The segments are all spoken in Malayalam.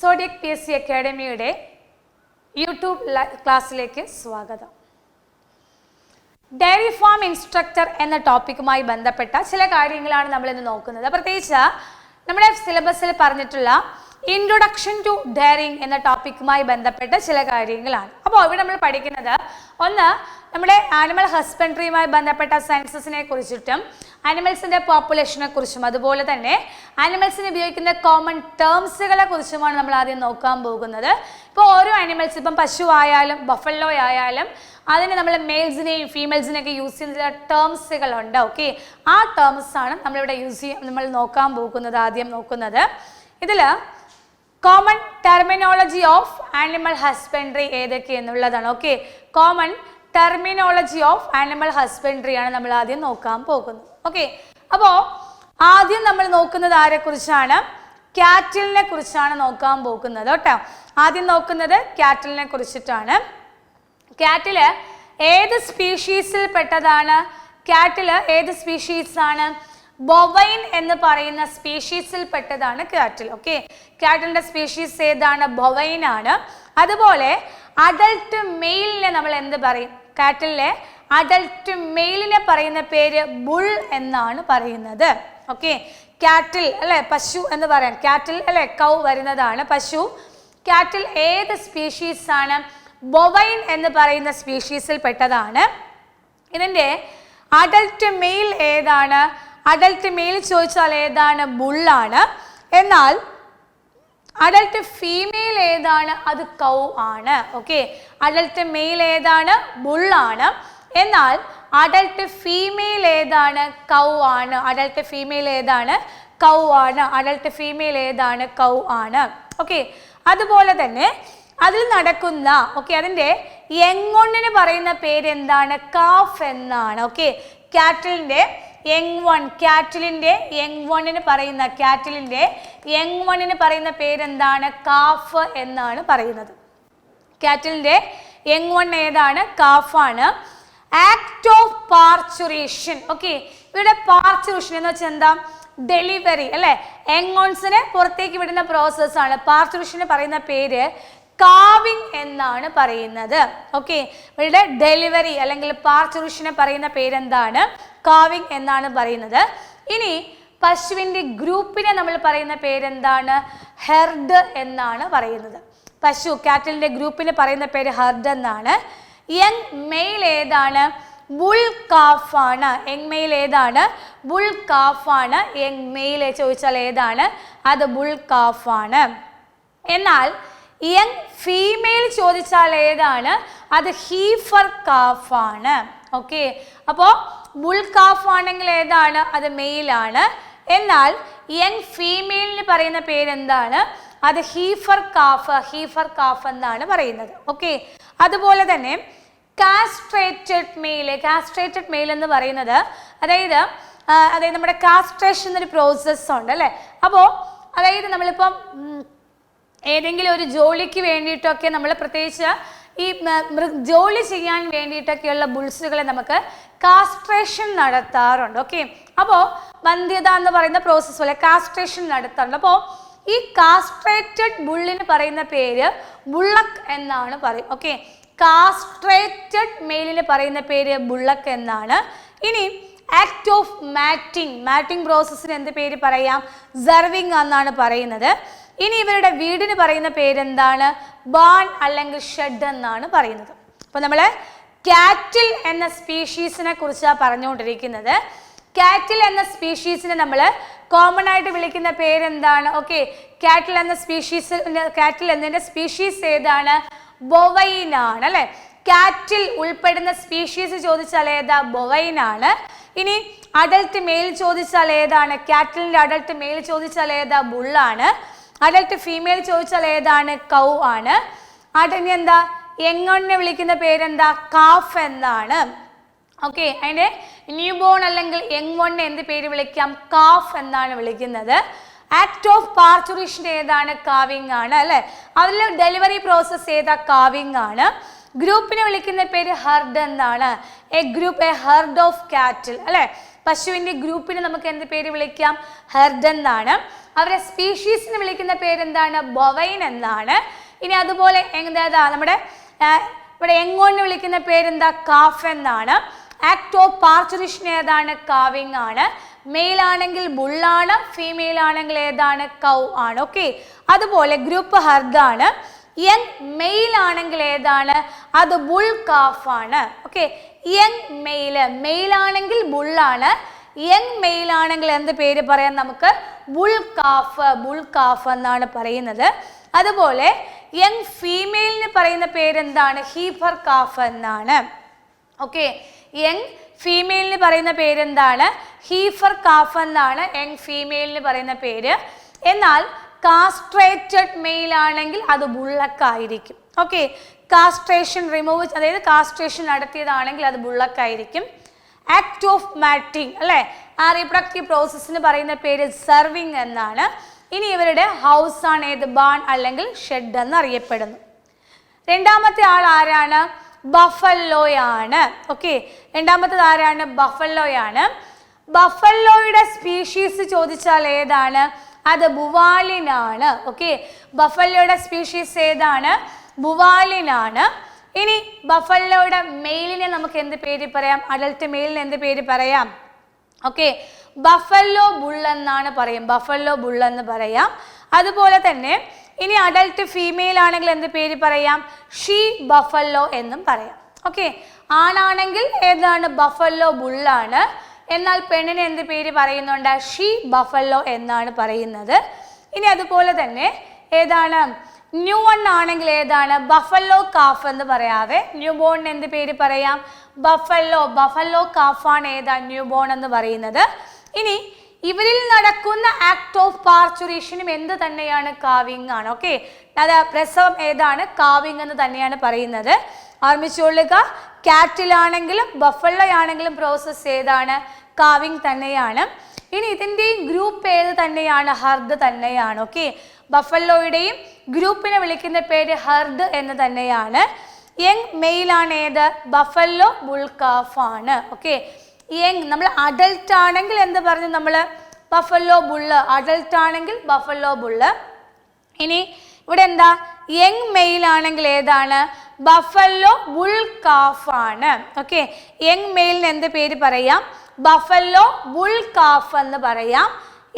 Zodiac PSC അക്കാഡമിയുടെ യൂട്യൂബ് ക്ലാസ്സിലേക്ക് സ്വാഗതം. ഡയറി ഫാം ഇൻസ്ട്രക്ടർ എന്ന ടോപ്പിക്കുമായി ബന്ധപ്പെട്ട ചില കാര്യങ്ങളാണ് നമ്മൾ ഇന്ന് നോക്കുന്നത്. പ്രത്യേകിച്ച് നമ്മുടെ സിലബസിൽ പറഞ്ഞിട്ടുള്ള ഇൻട്രൊഡക്ഷൻ ടു ഡയറിങ് എന്ന ടോപ്പിക്കുമായി ബന്ധപ്പെട്ട ചില കാര്യങ്ങളാണ്. അപ്പോൾ ഇവിടെ നമ്മൾ പഠിക്കുന്നത് ഒന്ന് നമ്മുടെ ആനിമൽ ഹസ്ബൻഡറിയുമായി ബന്ധപ്പെട്ട സെൻസസിനെ കുറിച്ചിട്ടും ആനിമൽസിൻ്റെ പോപ്പുലേഷനെ കുറിച്ചും അതുപോലെ തന്നെ ആനിമൽസിന് ഉപയോഗിക്കുന്ന കോമൺ ടേംസുകളെ കുറിച്ചുമാണ് നമ്മൾ ആദ്യം നോക്കാൻ പോകുന്നത്. ഇപ്പോൾ ഓരോ ആനിമൽസ്, ഇപ്പം പശു ആയാലും ബഫല്ലോ ആയാലും അതിന് നമ്മൾ മെയിൽസിനെയും ഫീമെയിൽസിനെയൊക്കെ യൂസ് ചെയ്യുന്ന ടേംസുകളുണ്ട്. ഓക്കെ, ആ ടേംസാണ് നമ്മളിവിടെ നമ്മൾ നോക്കാൻ പോകുന്നത്. ആദ്യം നോക്കുന്നത് ഇതിൽ common terminology of animal husbandry ഏതൊക്കെ എന്നുള്ളതാണ്. Okay, common terminology of animal husbandry ആണ് നമ്മൾ ആദ്യം നോക്കാൻ പോകുന്നത്. ഓക്കെ, അപ്പോൾ ആദ്യം നമ്മൾ നോക്കുന്നത് ആരെക്കുറിച്ചാണ്? കാറ്റിലിനെ കുറിച്ചാണ് നോക്കാൻ പോകുന്നത് കേട്ടോ. ആദ്യം നോക്കുന്നത് കാറ്റിലിനെ കുറിച്ചിട്ടാണ്. കാറ്റില് ഏത് സ്പീഷീസിൽ പെട്ടതാണ്? കാറ്റില് ഏത് സ്പീഷീസ് ആണ്? ബൊവൈൻ എന്ന് പറയുന്ന സ്പീഷീസിൽ പെട്ടതാണ് കാറ്റിൽ. ഓക്കെ, കാറ്റിലിന്റെ സ്പീഷീസ് ഏതാണ്? ബൊവൈൻ ആണ്. അതുപോലെ അഡൽട്ട് മെയിലിനെ നമ്മൾ എന്ത് പറയും? കാറ്റിലെ അഡൽട്ട് മെയിലിനെ പറയുന്ന പേര് ബുൾ എന്നാണ് പറയുന്നത്. ഓക്കെ, കാറ്റിൽ അല്ലെ പശു എന്ന് പറയാം. കാറ്റിൽ അല്ലെ കൗ വരുന്നതാണ് പശു. കാറ്റിൽ ഏത് സ്പീഷീസ് ആണ്? ബൊവൈൻ എന്ന് പറയുന്ന സ്പീഷീസിൽ പെട്ടതാണ്. ഇതിൻ്റെ അഡൽട്ട് മെയിൽ ഏതാണ്? അഡൽട്ട് മെയിൽ ചോദിച്ചാൽ ഏതാണ്? ബുള്ളാണ്. എന്നാൽ അഡൽട്ട് ഫീമെയിൽ ഏതാണ്? അത് കൗ ആണ്. ഓക്കെ, അഡൽട്ട് മെയിൽ ഏതാണ്? ബുള്ളാണ്. എന്നാൽ അഡൽട്ട് ഫീമെയിൽ ഏതാണ്? കൗ ആണ്. അഡൽട്ട് ഫീമെയിൽ ഏതാണ്? കൗ ആണ്. അഡൽട്ട് ഫീമെയിൽ ഏതാണ്? കൗ ആണ്. ഓക്കെ, അതുപോലെ തന്നെ അതിൽ നടക്കുന്ന അതിൻ്റെ യങ് പറയുന്ന പേര് എന്താണ്? കാഫ് എന്നാണ്. ഓക്കെ, കാറ്റിലിൻ്റെ യങ് വൺ, കാറ്റിലിൻ്റെ യങ് വണ്ണിന് പറയുന്ന പേരെന്താണ്? കാഫ് എന്നാണ് പറയുന്നത്. കാറ്റിലിൻ്റെ യങ് വൺ ഏതാണ്? കാഫാണ്. Act of parturition. ഓക്കെ, ഇവിടെ പാർച്ചുറേഷൻ എന്ന് വെച്ചാൽ എന്താ? ഡെലിവറി അല്ലെ, യങ് വൺസിനെ പുറത്തേക്ക് വിടുന്ന പ്രോസസ്സാണ്. പാർച്ചുറേഷന് പറയുന്ന പേര് കാവിങ് എന്നാണ് പറയുന്നത്. ഓക്കെ, ഇവിടെ ഡെലിവറി അല്ലെങ്കിൽ പാർച്ചുറേഷന് പറയുന്ന പേരെന്താണ്? കാവിങ് എന്നാണ് പറയുന്നത്. ഇനി പശുവിൻ്റെ ഗ്രൂപ്പിനെ നമ്മൾ പറയുന്ന പേരെന്താണ്? ഹെർഡ് എന്നാണ് പറയുന്നത്. പശു കാറ്റിലിൻ്റെ ഗ്രൂപ്പിന് പറയുന്ന പേര് ഹെർഡ് എന്നാണ്. യങ് മെയിൽ ഏതാണ്? ബുൾ കാഫാണ്. യങ് മെയിൽ ഏതാണ്? ബുൾ കാഫാണ്. യങ് മെയിൽ ചോദിച്ചാൽ ഏതാണ്? അത് ബുൾ കാഫാണ്. എന്നാൽ യങ് ഫീമെയിൽ ചോദിച്ചാൽ ഏതാണ്? അത് ഹീഫർ കാഫാണ്. ഓക്കെ, അപ്പോൾ ബുൾ കാഫ് ആണെങ്കിൽ ഏതാണ്? അത് മെയിലാണ്. എന്നാൽ യങ് ഫീമെയിലിന് പറയുന്ന പേരെന്താണ്? അത് ഹീഫർ കാഫ് എന്നാണ് പറയുന്നത്. ഓക്കെ, അതുപോലെ തന്നെ കാസ്ട്രേറ്റഡ് മെയിൽ എന്ന് പറയുന്നത് അതായത് നമ്മുടെ കാസ്ട്രേഷൻ എന്നൊരു പ്രോസസ്സ് ഉണ്ട് അല്ലേ. അപ്പോൾ അതായത് നമ്മളിപ്പം ഏതെങ്കിലും ഒരു ജോലിക്ക് വേണ്ടിയിട്ടൊക്കെ നമ്മൾ പ്രത്യേകിച്ച് ഈ ജോലി ചെയ്യാൻ വേണ്ടിയിട്ടൊക്കെയുള്ള ബുൾസുകളെ നമുക്ക് കാസ്ട്രേഷൻ നടത്താറുണ്ട്. ഓക്കെ, അപ്പോൾ വന്ധ്യത എന്ന് പറയുന്ന പ്രോസസ്സ് പോലെ കാസ്ട്രേഷൻ നടത്താറുണ്ട്. അപ്പോൾ ഈ കാസ്ട്രേറ്റഡ് ബുള്ളിന് പറയുന്ന പേര് ബുള്ളക്ക് എന്നാണ് പറയും. ഓക്കെ, കാസ്ട്രേറ്റഡ് മെയിലിന് പറയുന്ന പേര് ബുള്ളക്ക് എന്നാണ്. ഇനി ആക്ട് ഓഫ് മാറ്റിംഗ് പ്രോസസ്സിന് എന്ത് പേര് പറയാം? സെർവിങ് എന്നാണ് പറയുന്നത്. ഇനി ഇവരുടെ വീടിന് പറയുന്ന പേരെന്താണ്? ബാൺ അല്ലെങ്കിൽ ഷെഡ് എന്നാണ് പറയുന്നത്. അപ്പോൾ നമ്മൾ കാറ്റിൽ എന്ന സ്പീഷീസിനെ കുറിച്ചാണ് പറഞ്ഞുകൊണ്ടിരിക്കുന്നത്. കാറ്റിൽ എന്ന സ്പീഷീസിനെ നമ്മൾ കോമൺ ആയിട്ട് വിളിക്കുന്ന പേരെന്താണ്? ഓക്കെ, കാറ്റിൽ എന്നതിൻ്റെ സ്പീഷീസ് ഏതാണ്? ബൊവൈൻ ആണ് അല്ലെ. കാറ്റിൽ ഉൾപ്പെടുന്ന സ്പീഷീസ് ചോദിച്ചാൽ ഏതാ? ബൊവൈൻ ആണ്. ഇനി അഡൽട്ട് മെയിൽ ചോദിച്ചാൽ ഏതാണ്? കാറ്റിലിൻ്റെ അഡൽട്ട് മെയിൽ ചോദിച്ചാൽ ഏതാ? ബുള്ളാണ്. അഡൽട്ട് ഫീമെയിൽ ചോദിച്ചാൽ ഏതാണ്? കൗ ആണ്. ഇനി എന്താ? യങ് വിളിക്കുന്ന പേരെന്താ? കാഫ് എന്നാണ്. ഓക്കെ, അതിൻ്റെ ന്യൂ ബോൺ അല്ലെങ്കിൽ യങ് വണ്ണിനെ എന്ത് പേര് വിളിക്കാം? കാഫ് എന്നാണ് വിളിക്കുന്നത്. ആക്ട് ഓഫ് പാർച്ചുറേഷൻ ഏതാണ്? കാവിങ് ആണ് അല്ലെ. അതിൽ ഡെലിവറി പ്രോസസ്സ് ഏതാ? കാവിങ് ആണ്. ഗ്രൂപ്പിനെ വിളിക്കുന്ന പേര് ഹെർഡ് എന്നാണ്. എ ഹെർഡ് ഓഫ് കാറ്റിൽ അല്ലെ. പശുവിൻ്റെ ഗ്രൂപ്പിനെ നമുക്ക് എന്ത് പേര് വിളിക്കാം? ഹെർഡ് എന്നാണ്. അവരെ സ്പീഷീസിനെ വിളിക്കുന്ന പേരെന്താണ്? ബൊവൈൻ എന്നാണ്. ഇനി അതുപോലെ എന്താ നമ്മുടെ ഇവിടെ എങ്ങോന്ന് വിളിക്കുന്ന പേരെന്താ? കാഫ് എന്നാണ്. ആക്ട് ഓഫ് പാർച്ചുറേഷൻ ഏതാണ്? കാവിങ് ആണ്. മെയിൽ ആണെങ്കിൽ ബുള്ളാണ്, ഫീമെയിൽ ആണെങ്കിൽ ഏതാണ്? കൗ ആണ്. ഓക്കെ, അതുപോലെ ഗ്രൂപ്പ് ഹെർഡ് ആണ്. യങ് മെയിൽ ആണെങ്കിൽ ഏതാണ്? അത് ബുൾ കാഫ് ആണ്. ഓക്കെ, യങ് മെയിൽ ആണെങ്കിൽ ബുള്ളാണ്, യങ് മെയിൽ ആണെങ്കിൽ എന്ത് പേര് പറയാം നമുക്ക്? ബുൾ കാഫ് എന്നാണ് പറയുന്നത്. അതുപോലെ യങ് ഫീമെയിലിന് പറയുന്ന പേരെന്താണ്? ഹീഫർ കാഫ് എന്നാണ്. ഓക്കെ, യങ് ഫീമെയിലിന് പറയുന്ന പേരെന്താണ്? ഹീഫർ കാഫ് എന്നാണ് യങ് ഫീമെയിലിന് പറയുന്ന പേര്. എന്നാൽ കാസ്ട്രേറ്റഡ് മെയിൽ ആണെങ്കിൽ അത് ബുള്ളക്കായിരിക്കും. ഓക്കെ, കാസ്ട്രേഷൻ റിമൂവ്, അതായത് കാസ്ട്രേഷൻ നടത്തിയതാണെങ്കിൽ അത് ബുള്ളക്കായിരിക്കും. ആക്ട് ഓഫ് മാറ്റിംഗ് അല്ലേ, ആ റീപ്രൊഡക്റ്റീവ് പ്രോസസ്സിന് പറയുന്ന പേര് സെർവിങ് എന്നാണ്. ഇനി ഇവരുടെ ഹൗസ് ആണ് ഏത്? ബാൺ അല്ലെങ്കിൽ ഷെഡ് എന്നറിയപ്പെടുന്നു. രണ്ടാമത്തെ ആൾ ആരാണ്? ബഫല്ലോയാണ്. ഓക്കെ, രണ്ടാമത്തേത് ആരാണ്? ബഫല്ലോയാണ്. ബഫല്ലോയുടെ സ്പീഷീസ് ചോദിച്ചാൽ ഏതാണ്? അത് ബുവാലിനാണ്. ഓക്കെ, ബഫല്ലോയുടെ സ്പീഷീസ് ഏതാണ്? ബുവാലിനാണ്. ഇനി ബഫല്ലോയുടെ മെയിലിനെ നമുക്ക് എന്ത് പേര് പറയാം? അഡൽട്ട് മെയിലിന് എന്ത് പേര് പറയാം? ഓക്കെ, ബഫല്ലോ ബുൾ എന്നാണ് പറയും. ബഫല്ലോ ബുൾ എന്ന് പറയാം. അതുപോലെ തന്നെ ഇനി അഡൽട്ട് ഫീമെയിൽ ആണെങ്കിൽ എന്ത് പേര് പറയാം? ഷീ ബഫല്ലോ എന്നും പറയാം. ഓക്കെ, ആണാണെങ്കിൽ ഏതാണ്? ബഫല്ലോ ബുള്ളാണ്. എന്നാൽ പെണ്ണിന് എന്ത് പേര് പറയുന്നുണ്ട്? ഷീ ബഫല്ലോ എന്നാണ് പറയുന്നത്. ഇനി അതുപോലെ തന്നെ ഏതാണ്? ന്യൂ വൺ ആണെങ്കിൽ ഏതാണ്? ബഫല്ലോ കാഫ് എന്ന് പറയാവേ. ന്യൂ ബോണിന് എന്ത് പേര് പറയാം? ബഫല്ലോ കാഫാണ് ഏതാ? ന്യൂ ബോൺ എന്ന് പറയുന്നത്. ഇനി ഇവരിൽ നടക്കുന്ന ആക്ട് ഓഫ് പാർച്ചുറേഷനും എന്ത് തന്നെയാണ്? കാവിങ് ആണ്. ഓക്കെ, അത് പ്രസവം ഏതാണ്? കാവിങ് എന്ന് തന്നെയാണ് പറയുന്നത്. ഓർമ്മിച്ചുകൊള്ളുക, കാറ്റിലാണെങ്കിലും ബഫല്ലോ ആണെങ്കിലും പ്രോസസ്സ് ഏതാണ്? കാവിങ് തന്നെയാണ്. ഇനി ഇതിൻ്റെയും ഗ്രൂപ്പ് ഏത് തന്നെയാണ്? ഹെർഡ് തന്നെയാണ്. ഓക്കെ, ബഫല്ലോയുടെയും ഗ്രൂപ്പിനെ വിളിക്കുന്ന പേര് ഹെർഡ് എന്ന് തന്നെയാണ്. യങ് മെയിലാണ് ഏത്? ബഫല്ലോ ബുൾകാഫ് ആണ്. ഓക്കെ, യങ് നമ്മൾ അഡൽട്ട് ആണെങ്കിൽ എന്ത് പറഞ്ഞു നമ്മൾ? Buffalo bull. അഡൽട്ട് ആണെങ്കിൽ ബഫല്ലോ ബുള്ള്. ഇനി ഇവിടെ എന്താ? യങ് മെയിൽ ആണെങ്കിൽ ഏതാണ്? ബഫല്ലോ ബുൾ കാഫ് ആണ്. ഓക്കെ, യങ് മെയിലിന് എന്ത് പേര് പറയാം? ബഫല്ലോ ബുൾ കാഫ് എന്ന് പറയാം.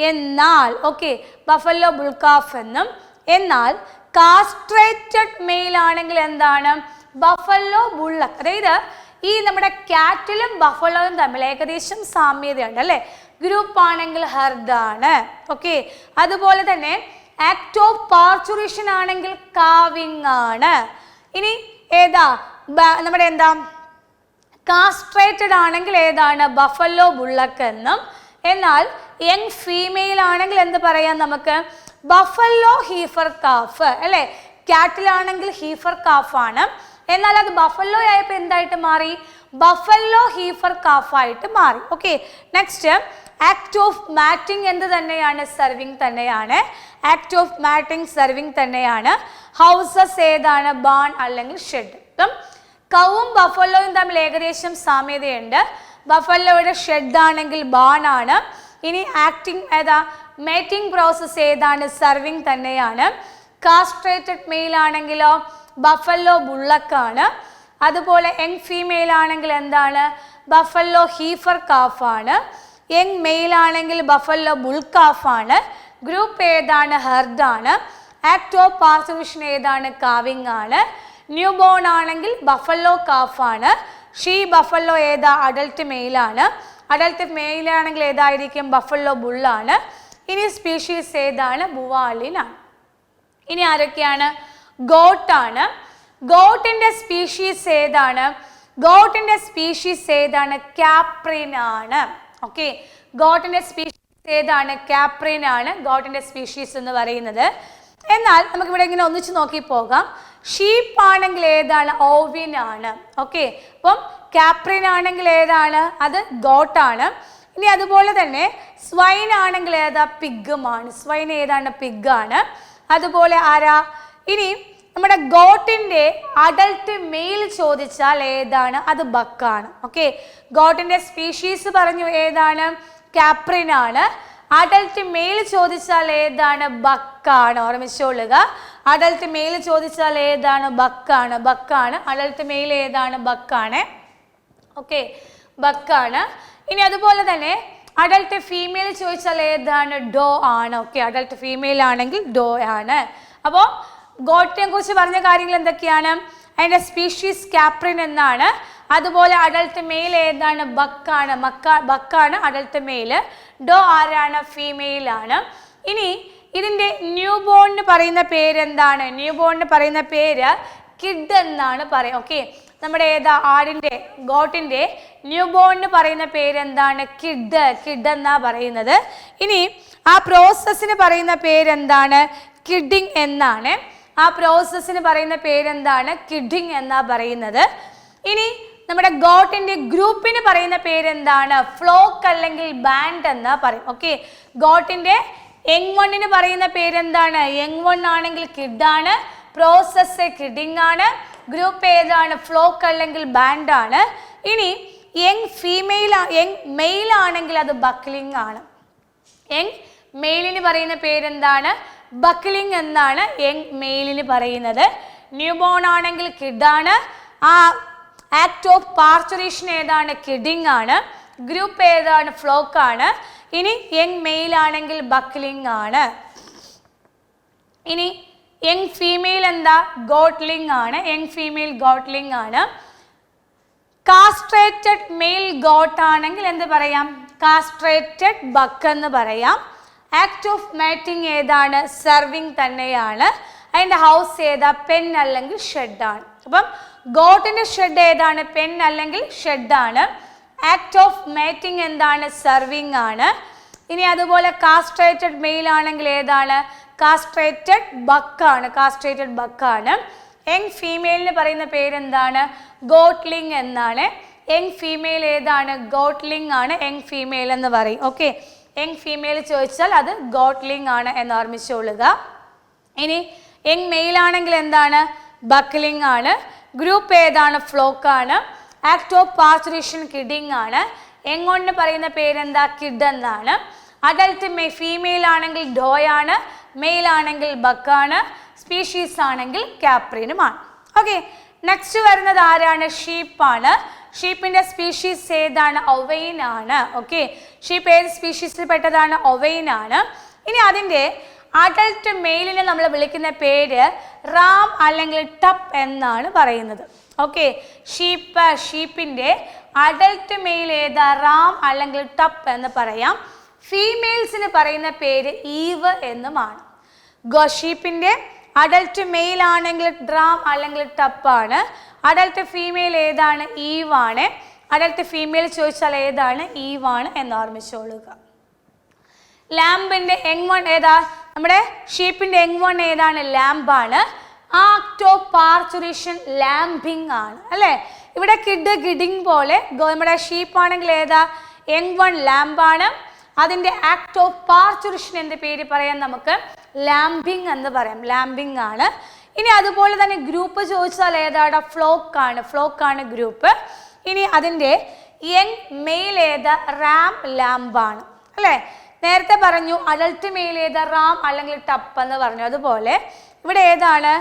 എന്നാൽ ഓക്കെ, ബഫല്ലോ ബുൾ കാഫ് എന്നും. എന്നാൽ കാസ്ട്രേറ്റഡ് മെയിൽ ആണെങ്കിൽ എന്താണ്? ബഫല്ലോ ബുള്ളക്ക്. അതായത് ഈ നമ്മുടെ കാറ്റിലും ബഫലോയും തമ്മിൽ ഏകദേശം സാമ്യതയുണ്ട് അല്ലേ? ഗ്രൂപ്പ് ആണെങ്കിൽ ഹെർഡ് ആണ്. ഓക്കെ, അതുപോലെ തന്നെ ആക്ട് ഓഫ് പാർച്ചുറേഷൻ ആണെങ്കിൽ കാവിങ് ആണ്. ഇനി ഏതാ? നമ്മുടെ എന്താ? കാസ്ട്രേറ്റഡ് ആണെങ്കിൽ ഏതാണ്? ബഫല്ലോ ബുള്ളക്ക് എന്നും. എന്നാൽ യങ് ഫീമെയിൽ ആണെങ്കിൽ എന്ത് പറയാം നമുക്ക്? ബഫല്ലോ ഹീഫർ കാഫ് അല്ലേ? കാറ്റിലാണെങ്കിൽ ഹീഫർ കാഫ് ആണ്. എന്നാൽ അത് ബഫല്ലോ ആയപ്പോൾ എന്തായിട്ട് മാറി? ബഫല്ലോ ഹീഫർ കാഫ് ആയിട്ട് മാറി. Okay, next act of matting എന്ത് തന്നെയാണ്? സെർവിങ് തന്നെയാണ്. ആക്ട് ഓഫ് മാറ്റിംഗ് സെർവിങ് തന്നെയാണ്. ഹൗസസ് ഏതാണ്? ബാൺ അല്ലെങ്കിൽ ഷെഡ്. കവും ബഫല്ലോയും തമ്മിൽ ഏകദേശം സാമ്യതയുണ്ട്. ബഫല്ലോയുടെ ഷെഡ് ആണെങ്കിൽ ബാൺ ആണ്. ഇനി ആക്ടിങ് ഏതാ? മേറ്റിംഗ് പ്രോസസ് ഏതാണ്? സെർവിങ് തന്നെയാണ്. കാസ്ട്രേറ്റഡ് മെയിൽ ആണെങ്കിലോ ബഫല്ലോ ബുള്ളക്കാണ്. അതുപോലെ യങ് ഫീമെയിൽ ആണെങ്കിൽ എന്താണ്? ബഫല്ലോ ഹീഫർ കാഫ് ആണ്. യങ് മെയിൽ ആണെങ്കിൽ ബഫല്ലോ ബുൾ കാഫ് ആണ്. ഗ്രൂപ്പ് ഏതാണ്? ഹെർഡ് ആണ്. ആക്ട് ഓഫ് പാർച്ചുറേഷൻ ഏതാണ്? കാവിങ് ആണ്. ന്യൂ ബോൺ ആണെങ്കിൽ ബഫല്ലോ കാഫ് ആണ്. ഷീ ബഫല്ലോ ഏതാ? അഡൽട്ട് മെയിൽ ആണ്. അഡൽട്ട് മെയിൽ ആണെങ്കിൽ ഏതായിരിക്കും? ബഫല്ലോ ബുള്ളാണ്. ഇനി സ്പീഷീസ് ഏതാണ്? ബുവാലിനാണ്. ഇനി ആരൊക്കെയാണ്? ഗോട്ടാണ്. ഗോട്ടിന്റെ സ്പീഷീസ് ഏതാണ്? ഗോട്ടിന്റെ സ്പീഷീസ് ഏതാണ്? കാപ്രിൻ ആണ്. ഓക്കെ, ഗോട്ടിന്റെ സ്പീഷീസ് ഏതാണ്? കാപ്രിൻ ആണ് ഗോട്ടിന്റെ സ്പീഷീസ് എന്ന് പറയുന്നത്. എന്നാൽ നമുക്കിവിടെ ഇങ്ങനെ ഒന്നിച്ച് നോക്കി പോകാം. ഷീപ്പ് ആണെങ്കിൽ ഏതാണ്? ഓവിൻ ആണ്. ഓക്കെ, അപ്പം കാപ്രിൻ ആണെങ്കിൽ ഏതാണ്? അത് ഗോട്ടാണ്. ഇനി അതുപോലെ തന്നെ സ്വൈൻ ആണെങ്കിൽ ഏതാ? പിഗുമാണ്. സ്വൈൻ ഏതാണ്? പിഗ് ആണ്. അതുപോലെ ആരാ? ഇനി നമ്മുടെ ഗോട്ടിന്റെ അഡൽട്ട് മെയിൽ ചോദിച്ചാൽ ഏതാണ്? അത് ബക്കാണ്. ഓക്കെ, ഗോട്ടിന്റെ സ്പീഷീസ് പറഞ്ഞു ഏതാണ്? കാപ്രിൻ ആണ്. അഡൽട്ട് മെയിൽ ചോദിച്ചാൽ ഏതാണ്? ബക്കാണ്. ഓർമ്മിച്ചോളുക, അഡൽട്ട് മെയിൽ ചോദിച്ചാൽ ഏതാണ്? ബക്കാണ്. ബക്കാണ്. അഡൽട്ട് മെയിൽ ഏതാണ്? ബക്കാണ്. ഓക്കെ, ബക്കാണ്. ഇനി അതുപോലെ തന്നെ അഡൽട്ട് ഫീമെയിൽ ചോദിച്ചാൽ ഏതാണ്? ഡോ ആണ്. ഓക്കെ, അഡൽട്ട് ഫീമെയിൽ ആണെങ്കിൽ ഡോ ആണ്. അപ്പോൾ ഗോട്ടിനെ കുറിച്ച് പറഞ്ഞ കാര്യങ്ങൾ എന്തൊക്കെയാണ്? അതിന്റെ സ്പീഷീസ് കാപ്രിൻ എന്നാണ്. അതുപോലെ അഡൽട്ട് മെയിൽ ഏതാണ്? ബക്കാണ്. ബക്കാണ് അഡൽട്ട് മെയിൽ. ഡോ ആരാണ്? ഫീമെയിൽ ആണ്. ഇനി ഇതിന്റെ ന്യൂ ബോണിന് പറയുന്ന പേര് എന്താണ്? ന്യൂ ബോണിന് പറയുന്ന പേര് കിഡ് എന്നാണ് പറയുക. ഓക്കെ, നമ്മുടെ ഏതാ ആടിന്റെ ഗോട്ടിന്റെ ന്യൂ ബോണിന് പറയുന്ന പേര് എന്താണ്? കിഡ്. കിഡ് എന്നാ പറയുന്നത്. ഇനി ആ പ്രോസസ്സിന് പറയുന്ന പേരെന്താണ്? കിഡിങ് എന്നാണ്. ആ പ്രോസസ്സിന് പറയുന്ന പേരെന്താണ്? കിഡിങ് എന്നാ പറയുന്നത്. ഇനി നമ്മുടെ ഗോട്ടിന്റെ ഗ്രൂപ്പിന് പറയുന്ന പേരെന്താണ്? ഫ്ലോക്ക് അല്ലെങ്കിൽ ബാൻഡ് എന്നാ പറയും. ഓക്കെ, ഗോട്ടിന്റെ യങ് വണ്ണിന് പറയുന്ന പേരെന്താണ്? യങ് വൺ ആണെങ്കിൽ കിഡാണ്, പ്രോസസ് കിഡിങ് ആണ്, ഗ്രൂപ്പ് ഏതാണ്? ഫ്ലോക്ക് അല്ലെങ്കിൽ ബാൻഡ് ആണ്. ഇനി യങ് ഫീമെയിൽ യങ് മെയിൽ ആണെങ്കിൽ അത് ബക്ലിംഗ് ആണ്. യങ് മെയിലിന് പറയുന്ന പേരെന്താണ്? ബക്ലിംഗ് എന്നാണ് യങ് മെയിലിന് പറയുന്നത്. ന്യൂ ബോൺ ആണെങ്കിൽ കിഡാണ്. ആ ആക്ട് ഓഫ് പാർച്ചുറേഷൻ ഏതാണ്? കിഡിങ് ആണ്. ഗ്രൂപ്പ് ഏതാണ്? ഫ്ലോക്ക് ആണ്. ഇനി യങ് മെയിൽ ആണെങ്കിൽ ബക്ലിംഗ് ആണ്. ഇനി യങ് ഫീമെയിൽ എന്താ? ഗോട്ട്ലിംഗ് ആണ്. യങ് ഫീമെയിൽ ഗോട്ട്ലിംഗ് ആണ്. കാസ്ട്രേറ്റഡ് മെയിൽ ഗോട്ട് ആണെങ്കിൽ എന്ത് പറയാം? കാസ്ട്രേറ്റഡ് ബക്ക് എന്ന് പറയാം. ആക്ട് ഓഫ് മാറ്റിംഗ് ഏതാണ്? സെർവിങ് തന്നെയാണ്. അതിൻ്റെ ഹൗസ് ഏതാ? പെൻ അല്ലെങ്കിൽ ഷെഡ് ആണ്. അപ്പം ഗോട്ടിന്റെ ഷെഡ് ഏതാണ്? പെൻ അല്ലെങ്കിൽ ഷെഡ് ആണ്. ആക്ട് ഓഫ് മാറ്റിംഗ് എന്താണ്? സെർവിങ് ആണ്. ഇനി അതുപോലെ കാസ്ട്രേറ്റഡ് മെയിൽ ആണെങ്കിൽ ഏതാണ്? കാസ്ട്രേറ്റഡ് ബക്കാണ്. കാസ്ട്രേറ്റഡ് ബക്കാണ്. യങ് ഫീമെയിലിന് പറയുന്ന പേരെന്താണ്? ഗോട്ട്ലിംഗ് എന്നാണ്. യങ് ഫീമെയിൽ ഏതാണ്? ഗോട്ട്ലിംഗ് ആണ്. യങ് ഫീമെയിൽ എന്ന് പറയും. ഓക്കെ, യങ് ഫീമെയിൽ ചോദിച്ചാൽ അത് ഗോട്ട്ലിംഗ് ആണ് എന്ന് ഓർമ്മിച്ചോളുക. ഇനി യങ് മെയിൽ ആണെങ്കിൽ എന്താണ്? ബക്ലിംഗ് ആണ്. ഗ്രൂപ്പ് ഏതാണ്? ഫ്ലോക്ക് ആണ്. ആക്ട് ഓഫ് പാർച്ചുറേഷൻ കിഡിങ് ആണ്. യങ് വണ്ണിന് പറയുന്ന പേരെന്താ? കിഡ് എന്നാണ്. അഡൽട്ട് ഫീമെയിൽ ആണെങ്കിൽ ഡോയാണ്, മെയിൽ ആണെങ്കിൽ ബക്കാണ്, സ്പീഷീസ് ആണെങ്കിൽ കാപ്രിനുമാണ്. ഓക്കെ, നെക്സ്റ്റ് വരുന്നത് ആരാണ്? ഷീപ്പാണ്. ഷീപ്പിന്റെ സ്പീഷീസ് ഏതാണ്? ഒവൈൻ ആണ്. ഓക്കെ, ഷീപ്പ് ഏത് സ്പീഷീസിൽ പെട്ടതാണ്? ഒവൈൻ ആണ്. ഇനി അതിൻ്റെ അഡൽട്ട് മെയിലിനെ നമ്മൾ വിളിക്കുന്ന പേര് റാം അല്ലെങ്കിൽ ടപ്പ് എന്നാണ് പറയുന്നത്. ഓക്കെ, ഷീപ്പിന്റെ അഡൽട്ട് മെയിൽ ഏതാ? റാം അല്ലെങ്കിൽ ടപ്പ് എന്ന് പറയാം. ഫീമെയിൽസിന് പറയുന്ന പേര് ഈവ് എന്നുമാണ്. ഷീപ്പിന്റെ അഡൽട്ട് മെയിൽ ആണെങ്കിൽ റാം അല്ലെങ്കിൽ ടപ്പാണ്. അഡൽട്ട് ഫീമെയിൽ ഏതാണ്? ഈവ് ആണ്. അഡൽട്ട് ഫീമെയിൽ ചോദിച്ചാൽ ഏതാണ്? ഈവ് ആണ് എന്ന് ഓർമ്മിച്ചോളുക. ലാമ്പിന്റെ യങ് വൺ ഏതാ? നമ്മുടെ ഷീപ്പിന്റെ യങ് വൺ ഏതാണ്? ലാമ്പാണ്. ആക്ട് ഓഫ് പാർച്ചുറേഷൻ ലാമ്പിംഗ് ആണ് അല്ലേ? ഇവിടെ കിഡ് കിഡിങ് പോലെ നമ്മുടെ ഷീപ്പ് ആണെങ്കിൽ ഏതാ? യങ് വൺ ലാമ്പാണ്. അതിൻ്റെ ആക്ട് ഓഫ് പാർച്ചുറേഷൻ എന്ത് പേര് പറയാം നമുക്ക്? ലാമ്പിംഗ് എന്ന് പറയാം. ലാമ്പിംഗ് ആണ്. ഇനി അതുപോലെ തന്നെ ഗ്രൂപ്പ് ചോദിച്ചാൽ ഏതാടാ? ഫ്ലോക്ക് ആണ്. ഫ്ലോക്ക് ആണ് ഗ്രൂപ്പ്. ഇനി അതിൻ്റെ യങ് മെയിൽ ഏതാ? റാം ലാമ്പാണ് അല്ലേ? നേരത്തെ പറഞ്ഞു അഡൽട്ട് മെയിൽ ഏതാ? റാം അല്ലെങ്കിൽ ടപ്പ് എന്ന് പറഞ്ഞു. അതുപോലെ ഇവിടെ ഏതാണ്?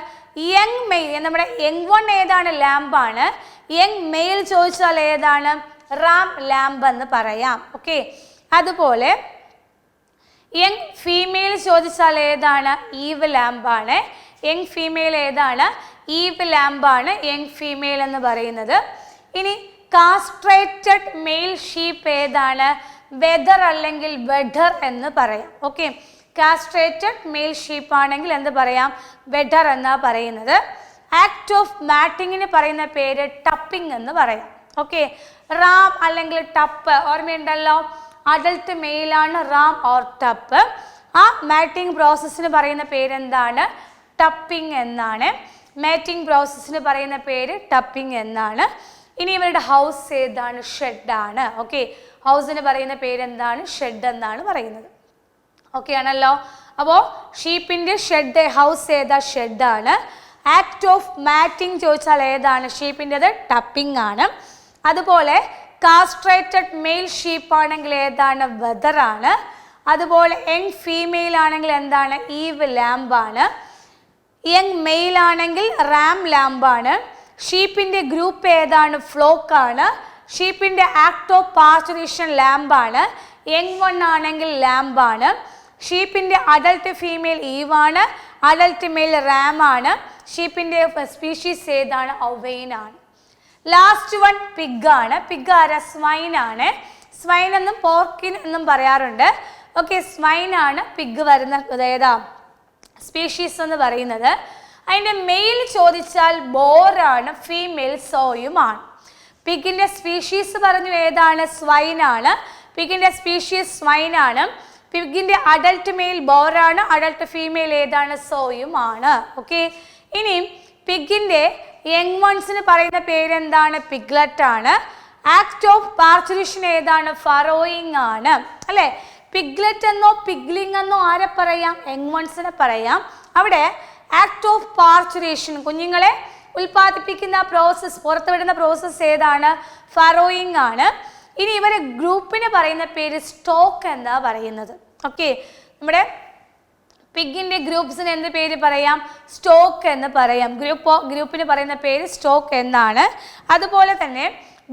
യങ് മെയിൽ നമ്മുടെ യങ് വൺ ഏതാണ്? ലാമ്പാണ്. യങ് മെയിൽ ചോദിച്ചാൽ ഏതാണ്? റാം ലാമ്പ് എന്ന് പറയാം. ഓക്കെ, അതുപോലെ യങ് ഫീമെയിൽ ചോദിച്ചാൽ ഏതാണ്? ഈവ് ലാമ്പാണ്. യങ് ഫീമെയിൽ ഏതാണ്? ഈവ് ലാമ്പാണ് യങ് ഫീമെയിൽ എന്ന് പറയുന്നത്. ഇനി കാസ്ട്രേറ്റഡ് മെയിൽ ഷീപ്പ് ഏതാണ്? വെദർ അല്ലെങ്കിൽ വെഡർ എന്ന് പറയാം. ഓക്കെ, കാസ്ട്രേറ്റഡ് മെയിൽ ഷീപ്പ് ആണെങ്കിൽ എന്ത് പറയാം? വെഡർ എന്നാ പറയുന്നത്. ആക്ട് ഓഫ് മാറ്റിങ്ങിന് പറയുന്ന പേര് ടപ്പിംഗ് എന്ന് പറയാം. ഓക്കെ, റാം അല്ലെങ്കിൽ ടപ്പ് ഓർമ്മയുണ്ടല്ലോ? അഡൽട്ട് മെയിലാണ് റാം ഓർ ടപ്പ്. ആ മാറ്റിംഗ് പ്രോസസ്സിന് പറയുന്ന പേരെന്താണ്? ടപ്പിംഗ് എന്നാണ്. മാറ്റിംഗ് പ്രോസസ്സിന് പറയുന്ന പേര് ടപ്പിംഗ് എന്നാണ്. ഇനി ഇവരുടെ ഹൗസ് ഏതാണ്? ഷെഡാണ്. ഓക്കെ, ഹൗസിന് പറയുന്ന പേരെന്താണ്? ഷെഡ് എന്നാണ് പറയുന്നത്. ഓക്കെ ആണല്ലോ? അപ്പോൾ ഷീപ്പിൻ്റെ ഷെഡ് ഹൗസ് ഏതാ? ഷെഡാണ്. ആക്ട് ഓഫ് മാറ്റിംഗ് ചോദിച്ചാൽ ഏതാണ്? ഷീപ്പിൻ്റെത് ടപ്പിംഗ് ആണ്. അതുപോലെ കാസ്ട്രേറ്റഡ് മെയിൽ ഷീപ്പ് ആണെങ്കിൽ ഏതാണ്? വെദർ ആണ്. അതുപോലെ യങ് ഫീമെയിൽ ആണെങ്കിൽ എന്താണ്? ഈവ് ലാംബാണ്. യങ് മെയിൽ ആണെങ്കിൽ റാം ലാംബാണ്. ഷീപ്പിൻ്റെ ഗ്രൂപ്പ് ഏതാണ്? ഫ്ലോക്ക് ആണ്. ഷീപ്പിൻ്റെ ആക്ട് ഓഫ് പാർച്ചുറേഷൻ ലാംബാണ്. യങ് വൺ ആണെങ്കിൽ ലാംബാണ്. ഷീപ്പിൻ്റെ അഡൽട്ട് ഫീമെയിൽ ഈവാണ്. അഡൽട്ട് മെയിൽ റാം ആണ്. ഷീപ്പിൻ്റെ സ്പീഷീസ് ഏതാണ്? ഔവെയിൻ ആണ്. ലാസ്റ്റ് വൺ പിഗ് ആണ്. പിഗ് ആരാ? സ്വൈൻ ആണ്. സ്വൈൻ എന്നും പോർക്കിൻ എന്നും പറയാറുണ്ട്. ഓക്കെ, സ്വൈൻ ആണ് പിഗ് വരുന്ന ഏതാ സ്പീഷീസ് എന്ന് പറയുന്നത്. അതിൻ്റെ മെയിൽ ചോദിച്ചാൽ ബോറാണ്. ഫീമെയിൽ സോയുമാണ്. പിഗിൻ്റെ സ്പീഷീസ് പറഞ്ഞു ഏതാണ്? സ്വൈൻ ആണ്. പിഗിൻ്റെ സ്പീഷീസ് സ്വൈൻ ആണ്. പിഗിൻ്റെ അഡൽട്ട് മെയിൽ ബോറാണ്. അഡൽട്ട് ഫീമെയിൽ ഏതാണ്? സോയുമാണ്. ഓക്കെ, ഇനി പിഗിൻ്റെ യങ് വൺസിന് പറയുന്ന പേരെന്താണ്? പിഗ്ലറ്റ് ആണ്. ആക്ട് ഓഫ് പാർച്ചുറേഷൻ ഏതാണ്? ഫറോയിങ് ആണ്. അല്ലേ? പിഗ്ലറ്റ് എന്നോ പിഗ്ലിംഗ് എന്നോ ആരെ പറയാം? യങ് വൺസിനെ പറയാം. അവിടെ ആക്ട് ഓഫ് പാർച്ചുറേഷൻ കുഞ്ഞുങ്ങളെ ഉൽപ്പാദിപ്പിക്കുന്ന പ്രോസസ്സ്, പുറത്തുവിടുന്ന പ്രോസസ്സ് ഏതാണ്? ഫറോയിങ് ആണ്. ഇനി ഇവരെ ഗ്രൂപ്പിന് പറയുന്ന പേര് സ്റ്റോക്ക് എന്നാ പറയുന്നത്. ഓക്കെ, നമ്മുടെ പിഗിൻ്റെ ഗ്രൂപ്പ്സിന് എന്ത് പേര് പറയാം? സ്റ്റോക്ക് എന്ന് പറയാം. ഗ്രൂപ്പിന് പറയുന്ന പേര് സ്റ്റോക്ക് എന്നാണ്. അതുപോലെ തന്നെ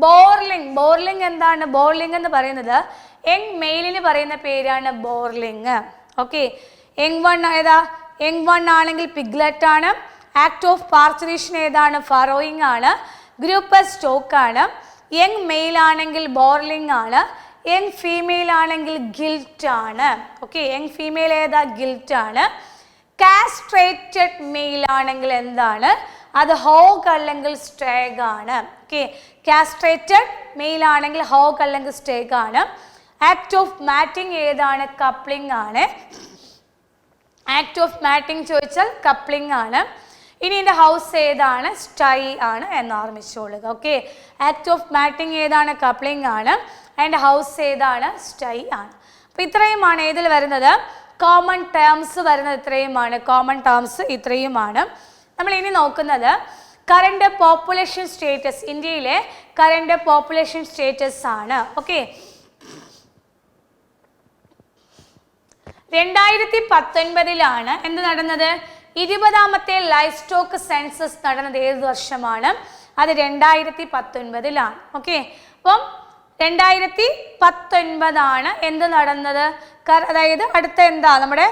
ബോർലിംഗ് എന്താണ്? ബോർലിംഗ് എന്ന് പറയുന്നത് യങ് മെയിലിന് പറയുന്ന പേരാണ് ബോർലിംഗ്. ഓക്കെ, യങ് വൺ ഏതാ? യങ് വൺ ആണെങ്കിൽ പിഗ്ലറ്റ് ആണ്. ആക്ട് ഓഫ് പാർച്ചുറേഷൻ ഏതാണ്? ഫറോയിങ് ആണ്. ഗ്രൂപ്പ് സ്റ്റോക്ക് ആണ്. യങ് മെയിൽ ആണെങ്കിൽ ബോർലിംഗ് ആണ്. യങ് ഫീമെയിൽ ആണെങ്കിൽ ഗിൽറ്റ് ആണ്. ഓക്കെ, യങ് ഫീമെയിൽ ഏതാ? ഗിൽറ്റ് ആണ്. കാസ്ട്രേറ്റഡ് മെയിൽ ആണെങ്കിൽ എന്താണ്? അത് ഹോഗ് അല്ലെങ്കിൽ സ്റ്റേഗ് ആണ്. ഓക്കെ, കാസ്ട്രേറ്റഡ് മെയിൽ ആണെങ്കിൽ ഹോഗ് അല്ലെങ്കിൽ സ്റ്റേഗ് ആണ്. ആക്ട് ഓഫ് മാറ്റിംഗ് ഏതാണ്? കപ്ലിംഗ് ആണ്. ആക്ട് ഓഫ് മാറ്റിംഗ് ചോദിച്ചാൽ കപ്ലിംഗ് ആണ്. ഇനി ഇതിൻ്റെ ഹൗസ് ഏതാണ്? സ്റ്റൈ ആണ് എന്ന് ഓർമ്മിച്ചോളുക. ഓക്കെ, ആക്ട് ഓഫ് മാറ്റിംഗ് ഏതാണ്? കപ്ലിംഗ് ആണ്. അതിൻ്റെ ഹൗസ് ഏതാണ്? സ്റ്റൈ ആണ്. അപ്പോൾ ഇത്രയുമാണ് ഏതിൽ വരുന്നത്? കോമൺ ടേംസ് വരുന്നത് ഇത്രയുമാണ്. കോമൺ ടേംസ് ഇത്രയുമാണ്. നമ്മൾ ഇനി നോക്കുന്നത് കറണ്ട് പോപ്പുലേഷൻ സ്റ്റേറ്റസ്. ഇന്ത്യയിലെ കറണ്ട് പോപ്പുലേഷൻ സ്റ്റേറ്റസ് ആണ്. ഓക്കെ, 2019 എന്ത് നടന്നത്? 20ാമത്തെ ലൈഫ് സ്റ്റോക്ക് സെൻസസ് നടന്നത് ഏത് വർഷമാണ്? അത് 2019. ഓക്കെ, അപ്പം 2019 എന്ത് നടന്നത്? അതായത് അടുത്ത എന്താ നമ്മുടെ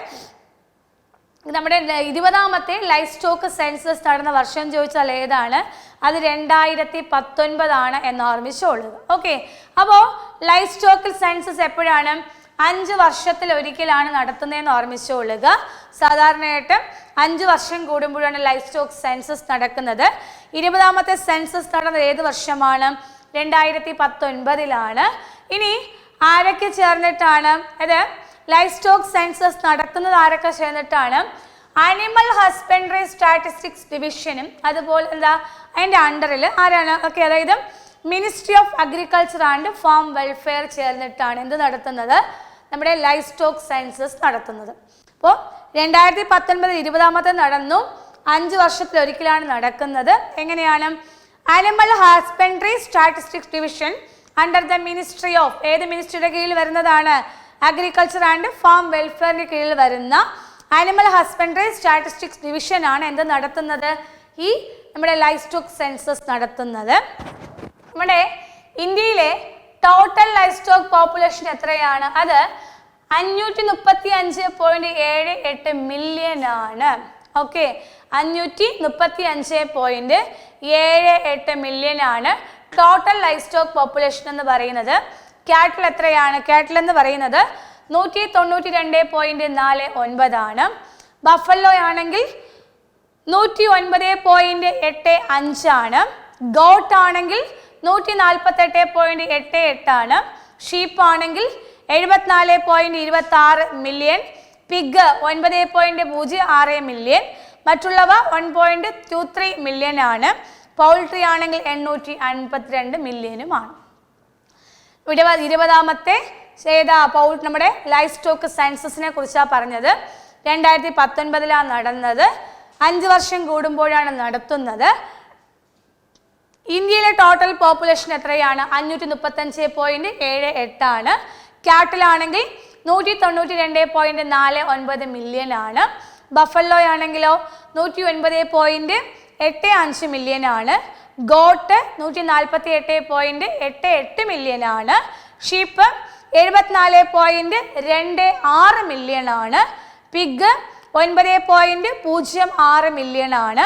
20ാമത്തെ ലൈഫ് സ്റ്റോക്ക് സെൻസസ് നടന്ന വർഷം ചോദിച്ചാൽ ഏതാണ്? അത് 2019 എന്ന് ഓർമ്മിച്ചോളുക. ഓക്കെ, അപ്പോൾ ലൈഫ് സ്റ്റോക്ക് സെൻസസ് എപ്പോഴാണ്? 5 വർഷത്തിലൊരിക്കലാണ് നടത്തുന്നതെന്ന് ഓർമ്മിച്ചുകൊള്ളുക. സാധാരണയായിട്ട് 5 വർഷം കൂടുമ്പോഴാണ് ലൈഫ് സ്റ്റോക്ക് സെൻസസ് നടക്കുന്നത്. 20ാമത്തെ സെൻസസ് നടന്നത് ഏത് വർഷമാണ്? 2019. ഇനി ആരൊക്കെ ചേർന്നിട്ടാണ്? അത് ലൈഫ് സ്റ്റോക്ക് സെൻസസ് നടത്തുന്നത് ആരൊക്കെ ചേർന്നിട്ടാണ്? അനിമൽ ഹസ്ബൻഡറി സ്റ്റാറ്റിസ്റ്റിക്സ് ഡിവിഷനും അതുപോലെ എന്താ അതിൻ്റെ അണ്ടറിൽ ആരാണ്? ഓക്കെ, അതായത് ministry of agriculture and farm welfare ചേർന്നിട്ടാണ് എന്ത് നടത്തുന്നത്? നമ്മുടെ ലൈഫ് സ്റ്റോക്ക് സെൻസസ് നടത്തുന്നത്. അപ്പോൾ 2019 20ാമത്തെ നടന്നു. 5 വർഷത്തിലൊരിക്കലാണ് നടക്കുന്നത്. എങ്ങനെയാണ്? Animal husbandry statistics division under the ministry of ഏത് മിനിസ്ട്രിയുടെ കീഴിൽ വരുന്നതാണ്? അഗ്രികൾച്ചർ ആൻഡ് ഫാം വെൽഫെയറിന് കീഴിൽ വരുന്ന അനിമൽ ഹസ്ബൻഡറി സ്റ്റാറ്റിസ്റ്റിക്സ് ഡിവിഷൻ ആണ് എന്ത് നടത്തുന്നത്? ഈ നമ്മുടെ ലൈഫ് സ്റ്റോക്ക് സെൻസസ് നടത്തുന്നത്. നമ്മുടെ ഇന്ത്യയിലെ ടോട്ടൽ ലൈഫ് സ്റ്റോക്ക് പോപ്പുലേഷൻ എത്രയാണ്? അത് 535.78 മില്യൺ ആണ്. ഓക്കെ, 535.78 മില്യൺ ആണ് ടോട്ടൽ ലൈഫ് സ്റ്റോക്ക് പോപ്പുലേഷൻ എന്ന് പറയുന്നത്. കാറ്റിൽ എത്രയാണ്? കാറ്റിൽ എന്ന് പറയുന്നത് 192.49 ആണ്. ബഫല്ലോ ആണെങ്കിൽ 109.85 ആണ്. ഗോട്ട് ആണെങ്കിൽ 148.88 ആണ്. ഷീപ്പ് ആണെങ്കിൽ 74.26 മില്യൺ. Pig 9.06 million. മറ്റുള്ളവ 1.23 മില്യൺ ആണ്. പൗൾട്രി ആണെങ്കിൽ 852 മില്യനുമാണ്. 20ാമത്തെ നമ്മുടെ ലൈഫ് സ്റ്റോക്ക് സെൻസസിനെ കുറിച്ചാണ് പറഞ്ഞത്. 2019 നടന്നത്. 5 വർഷം കൂടുമ്പോഴാണ് നടത്തുന്നത്. ഇന്ത്യയിലെ ടോട്ടൽ പോപ്പുലേഷൻ എത്രയാണ്? 535.78 ആണ്. ക്യാറ്റിലാണെങ്കിൽ 192.49 മില്യൺ ആണ്. ബഫല്ലോ ആണെങ്കിലോ 109.85 മില്യൺ ആണ്. ഗോട്ട് 148.88 മില്യൺ ആണ്. ഷീപ്പ് 74.26 മില്യൺ ആണ്. പിഗ് 9.06 മില്യൺ ആണ്.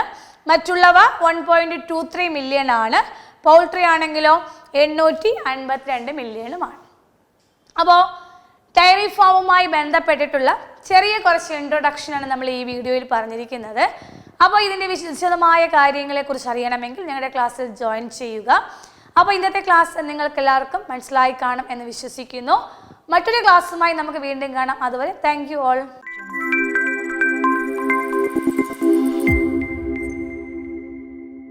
മറ്റുള്ളവ 1.23 മില്യൺ ആണ്. പൗൾട്രി ആണെങ്കിലോ 852 മില്യണുമാണ്. അപ്പോൾ ഡയറി ഫാമുമായി ബന്ധപ്പെട്ടിട്ടുള്ള ചെറിയ കുറച്ച് ഇൻട്രൊഡക്ഷനാണ് നമ്മൾ ഈ വീഡിയോയിൽ പറഞ്ഞിരിക്കുന്നത്. അപ്പോൾ ഇതിൻ്റെ വിശദമായ കാര്യങ്ങളെക്കുറിച്ച് അറിയണമെങ്കിൽ ഞങ്ങളുടെ ക്ലാസ്സിൽ ജോയിൻ ചെയ്യുക. അപ്പോൾ ഇന്നത്തെ ക്ലാസ് നിങ്ങൾക്ക് എല്ലാവർക്കും മനസ്സിലായി കാണും എന്ന് വിശ്വസിക്കുന്നു. മറ്റൊരു ക്ലാസ്സുമായി നമുക്ക് വീണ്ടും കാണാം. അതുവരെ താങ്ക് യു ഓൾ.